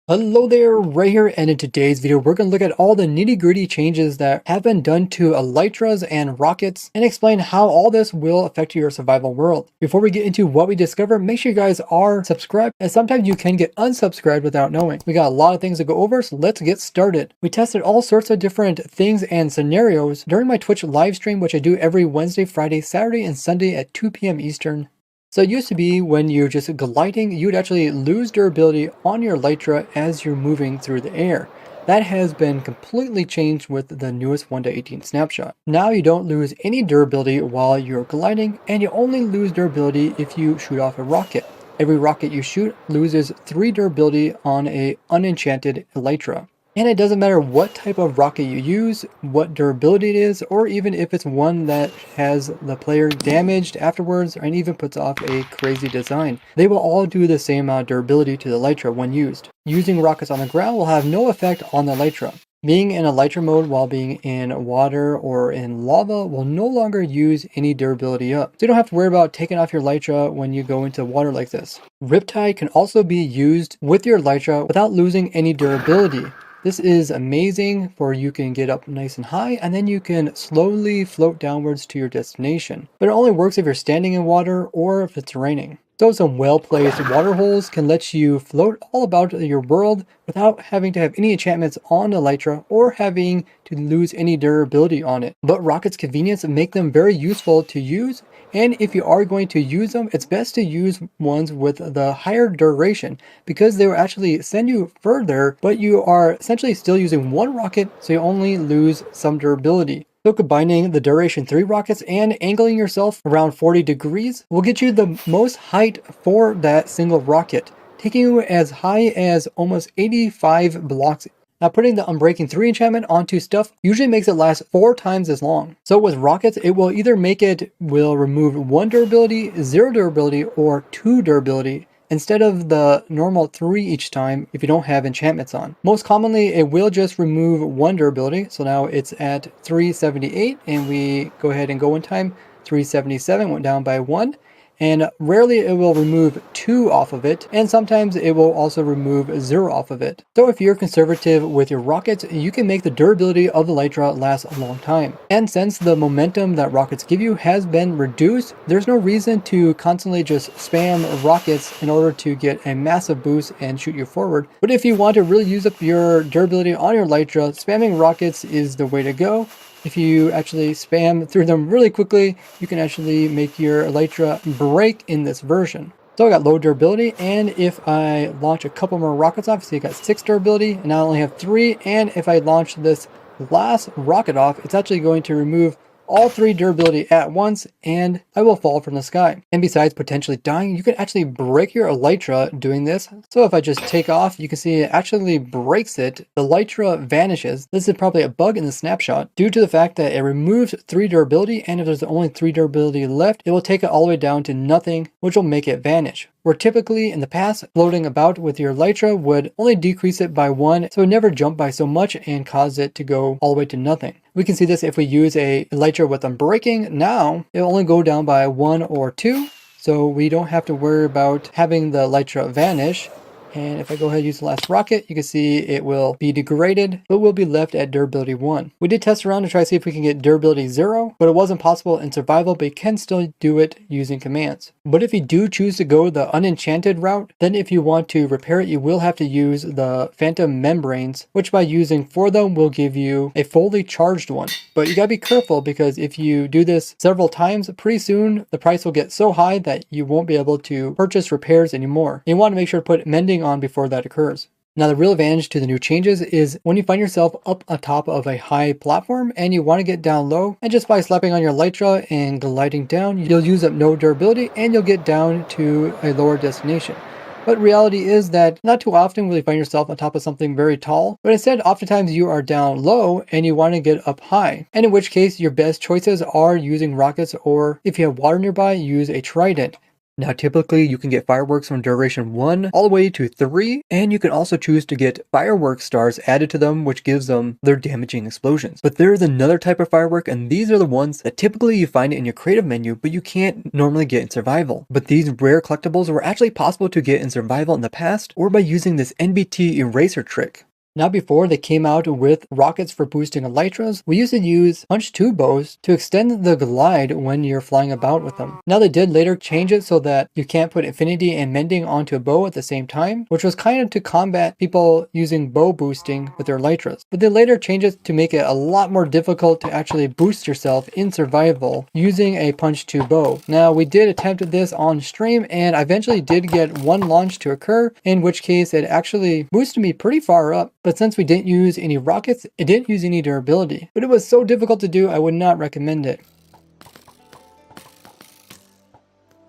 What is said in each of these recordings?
Hello there, Ray here, and in today's video, we're going to look at all the nitty-gritty changes that have been done to elytras and rockets and explain how all this will affect your survival world. Before we get into what we discover, make sure you guys are subscribed, as sometimes you can get unsubscribed without knowing. We got a lot of things to go over, so let's get started. We tested all sorts of different things and scenarios during my Twitch live stream, which I do every Wednesday, Friday, Saturday, and Sunday at 2 p.m. Eastern. So it used to be when you're just gliding, you'd actually lose durability on your elytra as you're moving through the air. That has been completely changed with the newest 1.18 snapshot. Now you don't lose any durability while you're gliding, and you only lose durability if you shoot off a rocket. Every rocket you shoot loses 3 durability on a unenchanted elytra. And it doesn't matter what type of rocket you use, what durability it is, or even if it's one that has the player damaged afterwards and even puts off a crazy design. They will all do the same amount of durability to the elytra when used. Using rockets on the ground will have no effect on the elytra. Being in elytra mode while being in water or in lava will no longer use any durability up. So you don't have to worry about taking off your elytra when you go into water like this. Riptide can also be used with your elytra without losing any durability. This is amazing for you can get up nice and high and then you can slowly float downwards to your destination. But it only works if you're standing in water or if it's raining. So some well-placed water holes can let you float all about your world without having to have any enchantments on elytra or having to lose any durability on it. But rockets' convenience make them very useful to use, and if you are going to use them, it's best to use ones with the higher duration because they will actually send you further, but you are essentially still using one rocket, so you only lose some durability. So combining the duration 3 rockets and angling yourself around 40 degrees will get you the most height for that single rocket, taking you as high as almost 85 blocks. Now putting the Unbreaking 3 enchantment onto stuff usually makes it last 4 times as long. So with rockets, it will either remove 1 durability, 0 durability, or 2 durability, instead of the normal 3 each time if you don't have enchantments on. Most commonly, it will just remove 1 durability. So now it's at 378 and we go ahead and go in time. 377 went down by 1. And rarely it will remove 2 off of it, and sometimes it will also remove 0 off of it. So if you're conservative with your rockets, you can make the durability of the elytra last a long time. And since the momentum that rockets give you has been reduced, there's no reason to constantly just spam rockets in order to get a massive boost and shoot you forward. But if you want to really use up your durability on your elytra, spamming rockets is the way to go. If you actually spam through them really quickly, you can actually make your elytra break in this version. So I got low durability, and if I launch a couple more rockets off, see I got 6 durability, and now I only have 3, and if I launch this last rocket off, it's actually going to remove all 3 durability at once, and I will fall from the sky. And besides potentially dying, you can actually break your elytra doing this. So if I just take off, you can see it actually breaks it. The elytra vanishes. This is probably a bug in the snapshot due to the fact that it removes 3 durability, and if there's only 3 durability left, it will take it all the way down to nothing, which will make it vanish. Where typically in the past, floating about with your elytra would only decrease it by 1, so it never jump by so much and cause it to go all the way to nothing. We can see this if we use a elytra with Unbreaking. Now, it'll only go down by 1 or 2, so we don't have to worry about having the elytra vanish. And if I go ahead and use the last rocket, you can see it will be degraded, but will be left at durability 1. We did test around to try to see if we can get durability 0, but it wasn't possible in survival, but you can still do it using commands. But if you do choose to go the unenchanted route, then if you want to repair it, you will have to use the Phantom Membranes, which by using 4 of them will give you a fully charged one. But you gotta be careful because if you do this several times, pretty soon the price will get so high that you won't be able to purchase repairs anymore. You want to make sure to put mending on before that occurs. Now the real advantage to the new changes is when you find yourself up on top of a high platform and you want to get down low, and just by slapping on your elytra and gliding down, you'll use up no durability and you'll get down to a lower destination. But reality is that not too often will you find yourself on top of something very tall, but instead oftentimes you are down low and you want to get up high. And in which case your best choices are using rockets, or if you have water nearby, use a trident. Now, typically you can get fireworks from duration 1 all the way to 3, and you can also choose to get firework stars added to them, which gives them their damaging explosions. But there is another type of firework, and these are the ones that typically you find in your creative menu, but you can't normally get in survival. But these rare collectibles were actually possible to get in survival in the past, or by using this NBT eraser trick. Now, before they came out with rockets for boosting elytras, we used to use punch 2 bows to extend the glide when you're flying about with them. Now, they did later change it so that you can't put infinity and mending onto a bow at the same time, which was kind of to combat people using bow boosting with their elytras. But they later changed it to make it a lot more difficult to actually boost yourself in survival using a punch 2 bow. Now, we did attempt this on stream, and I eventually did get one launch to occur, in which case it actually boosted me pretty far up. But since we didn't use any rockets, it didn't use any durability. But it was so difficult to do, I would not recommend it.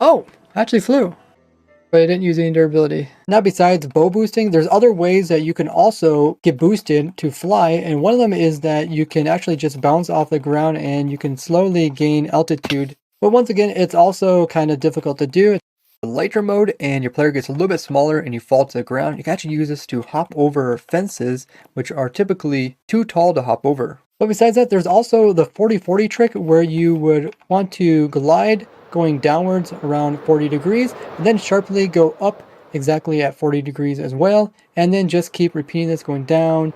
Oh, actually flew. But I didn't use any durability. Now, besides bow boosting, there's other ways that you can also get boosted to fly, and one of them is that you can actually just bounce off the ground and you can slowly gain altitude. But once again, it's also kind of difficult to do. Elytra mode, and your player gets a little bit smaller and you fall to the ground. You can actually use this to hop over fences, which are typically too tall to hop over. But besides that, there's also the 40-40 trick, where you would want to glide going downwards around 40 degrees and then sharply go up exactly at 40 degrees as well, and then just keep repeating this, going down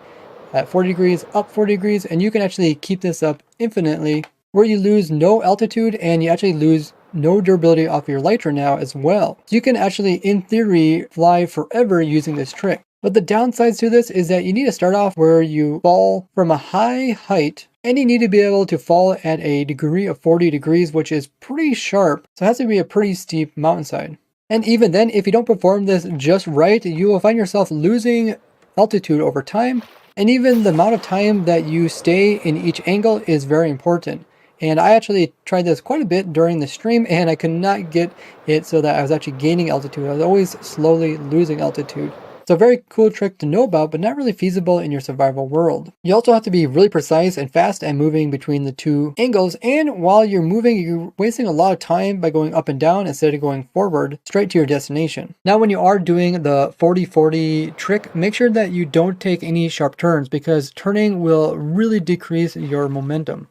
at 40 degrees, up 40 degrees, and you can actually keep this up infinitely, where you lose no altitude and you actually lose no durability off your elytra now as well. So you can actually, in theory, fly forever using this trick. But the downsides to this is that you need to start off where you fall from a high height, and you need to be able to fall at a degree of 40 degrees, which is pretty sharp. So it has to be a pretty steep mountainside. And even then, if you don't perform this just right, you will find yourself losing altitude over time. And even the amount of time that you stay in each angle is very important. And I actually tried this quite a bit during the stream, and I could not get it so that I was actually gaining altitude. I was always slowly losing altitude. It's a very cool trick to know about, but not really feasible in your survival world. You also have to be really precise and fast at moving between the two angles, and while you're moving, you're wasting a lot of time by going up and down instead of going forward straight to your destination. Now, when you are doing the 40-40 trick, make sure that you don't take any sharp turns, because turning will really decrease your momentum.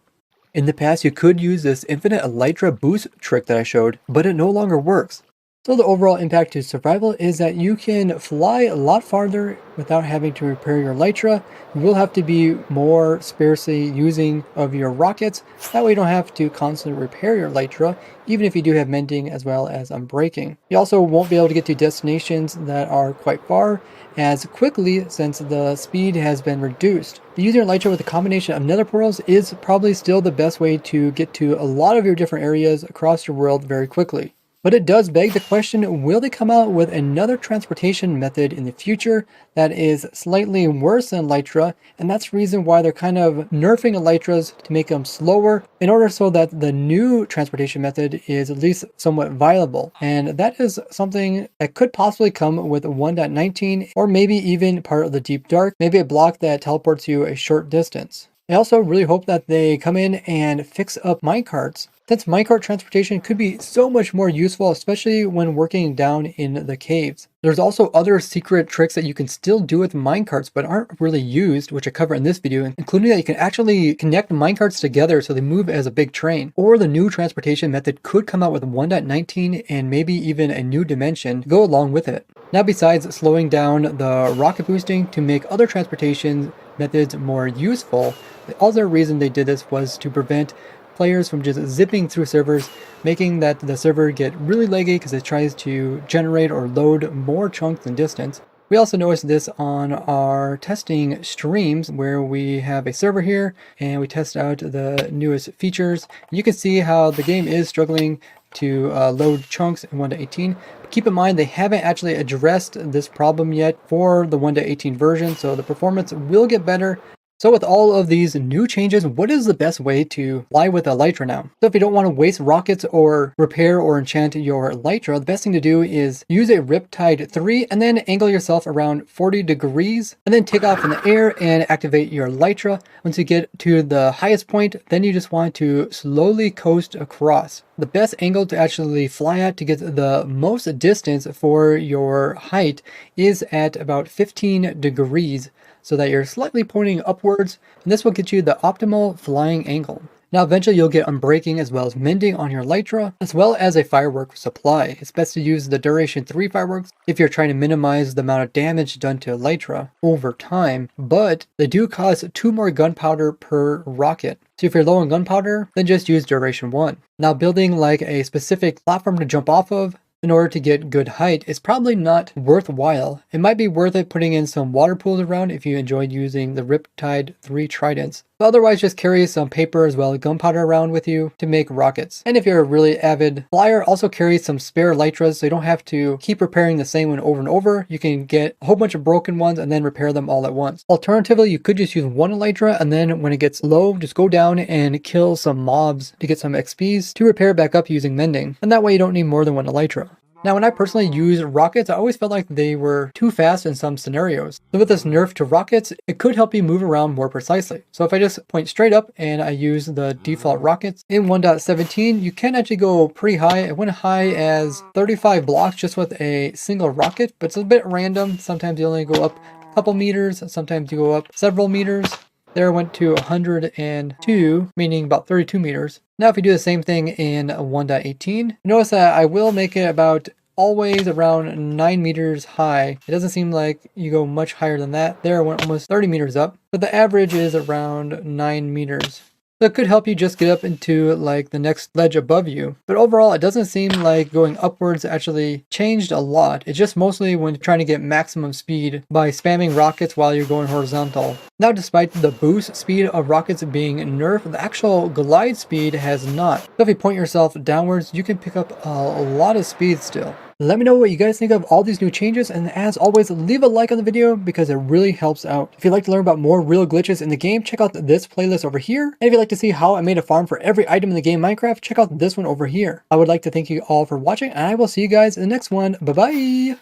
In the past, you could use this infinite elytra boost trick that I showed, but it no longer works. So the overall impact to survival is that you can fly a lot farther without having to repair your elytra. You will have to be more sparsely using of your rockets. That way you don't have to constantly repair your elytra, even if you do have mending as well as unbreaking. You also won't be able to get to destinations that are quite far as quickly, since the speed has been reduced. Using your elytra with a combination of nether portals is probably still the best way to get to a lot of your different areas across your world very quickly. But it does beg the question, will they come out with another transportation method in the future that is slightly worse than elytra? And that's the reason why they're kind of nerfing elytras to make them slower, in order so that the new transportation method is at least somewhat viable. And that is something that could possibly come with 1.19, or maybe even part of the Deep Dark, maybe a block that teleports you a short distance. I also really hope that they come in and fix up minecarts, since minecart transportation could be so much more useful, especially when working down in the caves. There's also other secret tricks that you can still do with minecarts but aren't really used, which I cover in this video, including that you can actually connect minecarts together so they move as a big train. Or the new transportation method could come out with 1.19 and maybe even a new dimension to go along with it. Now, besides slowing down the rocket boosting to make other transportation methods more useful, the other reason they did this was to prevent players from just zipping through servers, making that the server get really laggy because it tries to generate or load more chunks than distance. We also noticed this on our testing streams, where we have a server here and we test out the newest features. You can see how the game is struggling to load chunks in 1.18. Keep in mind, they haven't actually addressed this problem yet for the 1.18 version, so the performance will get better. So with all of these new changes, what is the best way to fly with elytra now? So if you don't want to waste rockets or repair or enchant your elytra, the best thing to do is use a Riptide 3 and then angle yourself around 40 degrees and then take off in the air and activate your elytra. Once you get to the highest point, then you just want to slowly coast across. The best angle to actually fly at to get the most distance for your height is at about 15 degrees, so that you're slightly pointing upwards, and this will get you the optimal flying angle. Now eventually you'll get unbreaking as well as mending on your Elytra, as well as a firework supply. It's best to use the duration 3 fireworks if you're trying to minimize the amount of damage done to Elytra over time, but they do cost 2 more gunpowder per rocket. So if you're low on gunpowder, then just use duration 1. Now building like a specific platform to jump off of in order to get good height is probably not worthwhile. It might be worth it putting in some water pools around if you enjoyed using the Riptide 3 tridents. But otherwise, just carry some paper as well as gunpowder around with you to make rockets. And if you're a really avid flyer, also carry some spare Elytras so you don't have to keep repairing the same one over and over. You can get a whole bunch of broken ones and then repair them all at once. Alternatively, you could just use one Elytra, and then when it gets low, just go down and kill some mobs to get some XPs to repair back up using mending. And that way you don't need more than one Elytra. Now, when I personally use rockets, I always felt like they were too fast in some scenarios. So with this nerf to rockets, it could help you move around more precisely. So if I just point straight up and I use the default rockets in 1.17, you can actually go pretty high. It went high as 35 blocks just with a single rocket, but it's a bit random. Sometimes you only go up a couple meters, sometimes you go up several meters. There went to 102, meaning about 32 meters. Now if you do the same thing in 1.18, notice that I will make it about always around 9 meters high. It doesn't seem like you go much higher than that. There I went almost 30 meters up, but the average is around 9 meters. So it could help you just get up into like the next ledge above you. But overall, it doesn't seem like going upwards actually changed a lot. It's just mostly when you're trying to get maximum speed by spamming rockets while you're going horizontal. Now, despite the boost speed of rockets being nerfed, the actual glide speed has not. So if you point yourself downwards, you can pick up a lot of speed still. Let me know what you guys think of all these new changes, and as always, leave a like on the video because it really helps out. If you'd like to learn about more real glitches in the game, check out this playlist over here. And if you'd like to see how I made a farm for every item in the game Minecraft, check out this one over here. I would like to thank you all for watching, and I will see you guys in the next one. Bye bye!